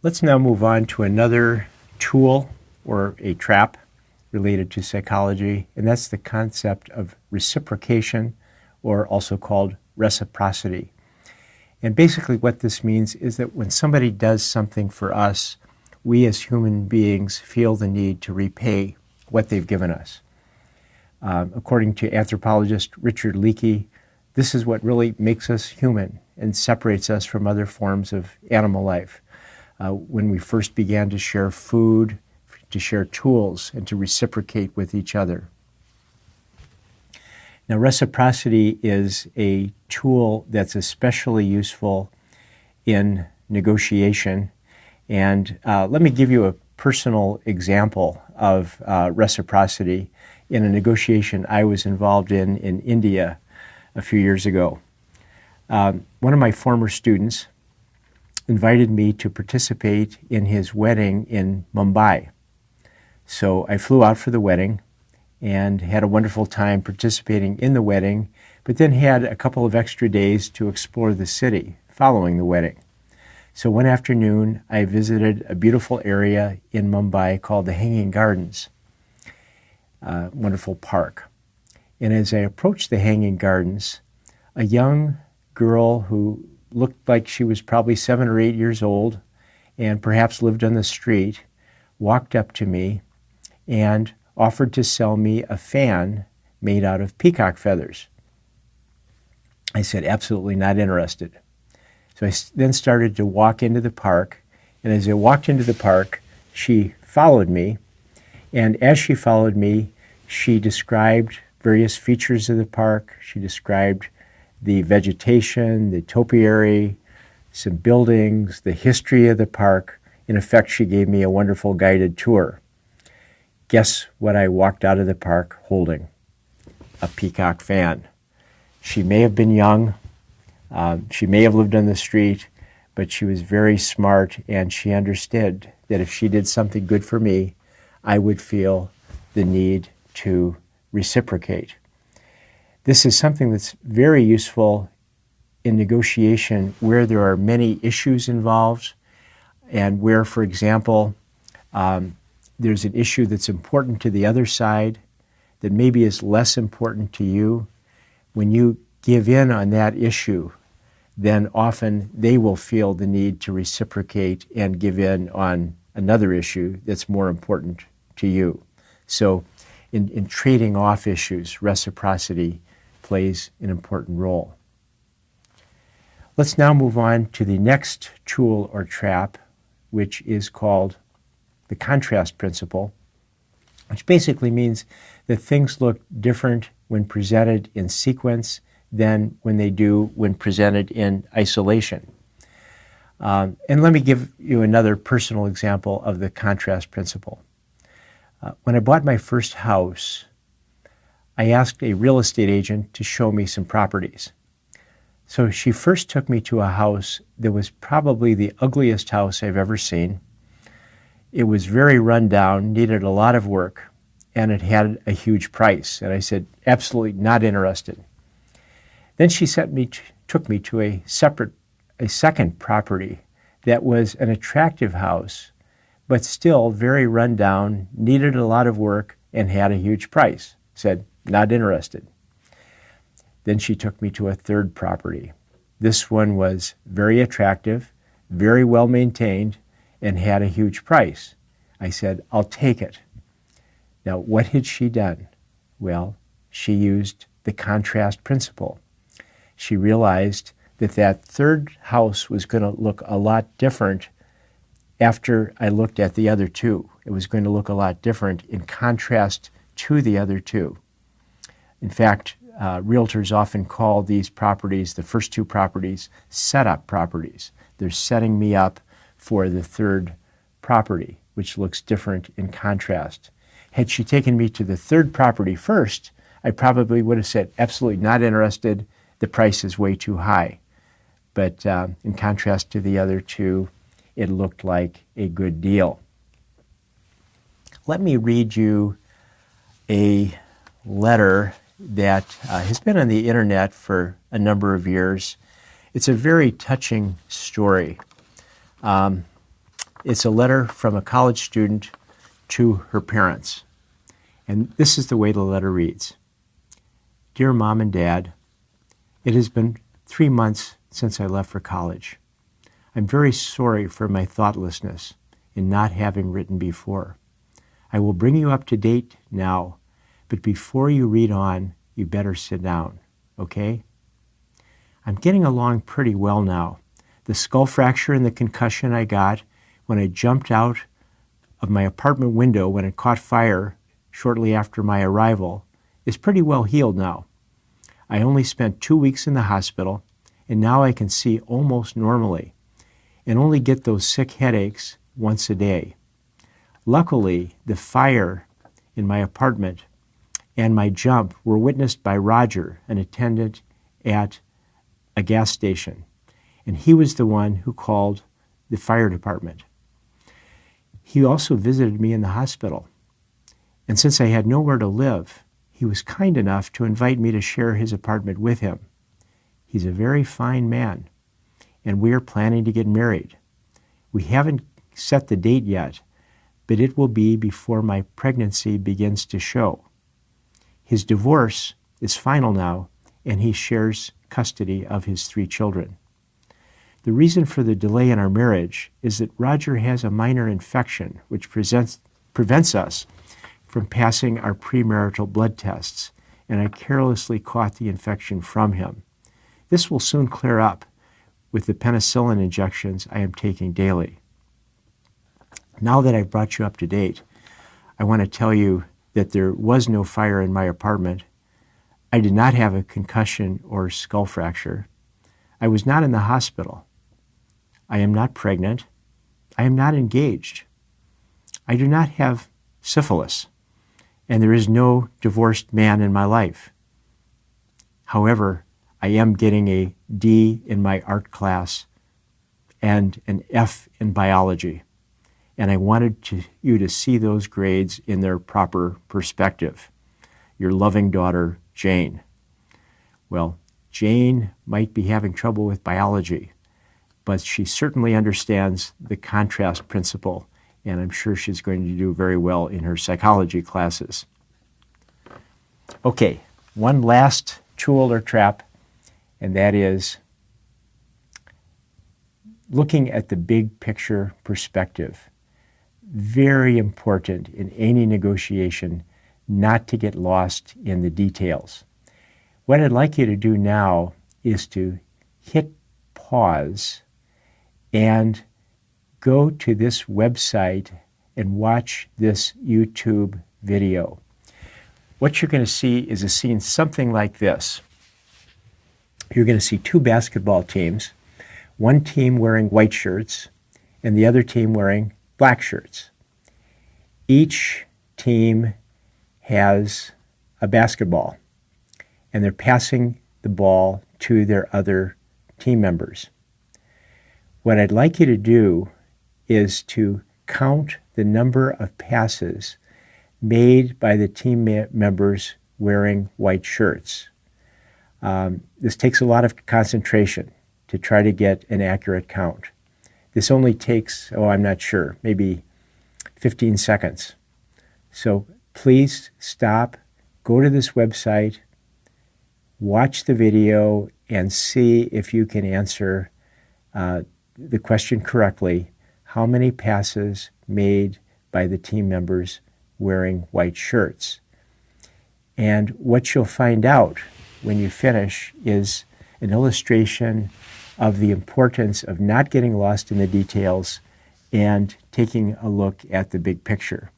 Let's now move on to another tool or a trap related to psychology, and that's the concept of reciprocation, or also called reciprocity. And basically what this means is that when somebody does something for us, we as human beings feel the need to repay what they've given us. According to anthropologist Richard Leakey, this is what really makes us human and separates us from other forms of animal life. When we first began to share food, to share tools, and to reciprocate with each other. Now, reciprocity is a tool that's especially useful in negotiation. And let me give you a personal example of reciprocity in a negotiation I was involved in India a few years ago. One of my former students invited me to participate in his wedding in Mumbai. So I flew out for the wedding and had a wonderful time participating in the wedding, but then had a couple of extra days to explore the city following the wedding. So one afternoon, I visited a beautiful area in Mumbai called the Hanging Gardens, a wonderful park. And as I approached the Hanging Gardens, a young girl who looked like she was probably 7 or 8 years old and perhaps lived on the street walked up to me and offered to sell me a fan made out of peacock feathers. I said, absolutely not interested. So I then started to walk into the park, and as I walked into the park, she followed me, and as she followed me, she described various features of the park. She described the vegetation, the topiary, some buildings, the history of the park. In effect, she gave me a wonderful guided tour. Guess what I walked out of the park holding? A peacock fan. She may have been young, she may have lived on the street, but she was very smart, and she understood that if she did something good for me, I would feel the need to reciprocate. This is something that's very useful in negotiation where there are many issues involved and where, for example, there's an issue that's important to the other side that maybe is less important to you. When you give in on that issue, then often they will feel the need to reciprocate and give in on another issue that's more important to you. So in trading off issues, reciprocity plays an important role. Let's now move on to the next tool or trap, which is called the contrast principle, which basically means that things look different when presented in sequence than when they do when presented in isolation. And let me give you another personal example of the contrast principle. When I bought my first house, I asked a real estate agent to show me some properties. So she first took me to a house that was probably the ugliest house I've ever seen. It was very run down, needed a lot of work, and it had a huge price. And I said, absolutely not interested. Then she took me to a second property that was an attractive house, but still very run down, needed a lot of work, and had a huge price. Said, not interested. Then she took me to a third property. This one was very attractive, very well maintained, and had a huge price. I said, I'll take it. Now, what had she done? Well, she used the contrast principle. She realized that that third house was going to look a lot different after I looked at the other two. It was going to look a lot different in contrast to the other two. In fact, realtors often call these properties, the first two properties, setup properties. They're setting me up for the third property, which looks different in contrast. Had she taken me to the third property first, I probably would have said, absolutely not interested, the price is way too high. But in contrast to the other two, it looked like a good deal. Let me read you a letter that has been on the internet for a number of years. It's a very touching story. It's a letter from a college student to her parents. And this is the way the letter reads. Dear Mom and Dad, it has been 3 months since I left for college. I'm very sorry for my thoughtlessness in not having written before. I will bring you up to date now, but before you read on, you better sit down, okay? I'm getting along pretty well now. The skull fracture and the concussion I got when I jumped out of my apartment window when it caught fire shortly after my arrival is pretty well healed now. I only spent 2 weeks in the hospital, and now I can see almost normally and only get those sick headaches once a day. Luckily, the fire in my apartment and my jump were witnessed by Roger, an attendant at a gas station, and he was the one who called the fire department. He also visited me in the hospital, and since I had nowhere to live, he was kind enough to invite me to share his apartment with him. He's a very fine man, and we are planning to get married. We haven't set the date yet, but it will be before my pregnancy begins to show. His divorce is final now, and he shares custody of his 3 children. The reason for the delay in our marriage is that Roger has a minor infection which prevents us from passing our premarital blood tests, and I carelessly caught the infection from him. This will soon clear up with the penicillin injections I am taking daily. Now that I've brought you up to date, I want to tell you that there was no fire in my apartment. I did not have a concussion or skull fracture. I was not in the hospital. I am not pregnant. I am not engaged. I do not have syphilis, and there is no divorced man in my life. However, I am getting a D in my art class and an F in biology, and I wanted you to see those grades in their proper perspective. Your loving daughter, Jane. Well, Jane might be having trouble with biology, but she certainly understands the contrast principle, and I'm sure she's going to do very well in her psychology classes. Okay, one last tool or trap, and that is looking at the big picture perspective. Very important in any negotiation not to get lost in the details. What I'd like you to do now is to hit pause and go to this website and watch this YouTube video. What you're going to see is a scene something like this. You're going to see 2 basketball teams, one team wearing white shirts and the other team wearing black shirts. Each team has a basketball, and they're passing the ball to their other team members. What I'd like you to do is to count the number of passes made by the team members wearing white shirts. This takes a lot of concentration to try to get an accurate count. This only takes, I'm not sure, maybe 15 seconds. So please stop, go to this website, watch the video, and see if you can answer the question correctly. How many passes made by the team members wearing white shirts? And what you'll find out when you finish is an illustration of the importance of not getting lost in the details and taking a look at the big picture.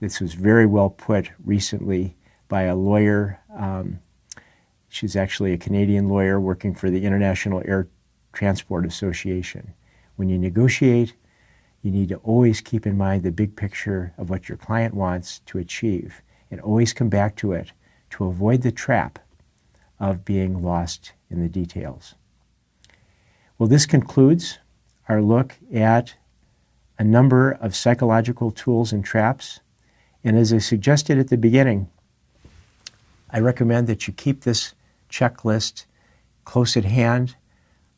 This was very well put recently by a lawyer. She's actually a Canadian lawyer working for the International Air Transport Association. When you negotiate, you need to always keep in mind the big picture of what your client wants to achieve and always come back to it to avoid the trap of being lost in the details. Well, this concludes our look at a number of psychological tools and traps. And as I suggested at the beginning, I recommend that you keep this checklist close at hand.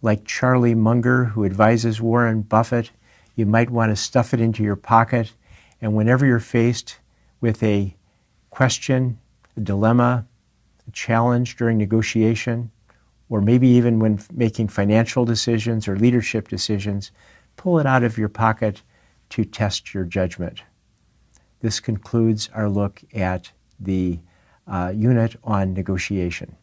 Like Charlie Munger, who advises Warren Buffett, You might want to stuff it into your pocket, and whenever you're faced with a question, a dilemma, a challenge during negotiation, or maybe even when making financial decisions or leadership decisions, pull it out of your pocket to test your judgment. This concludes our look at the unit on negotiation.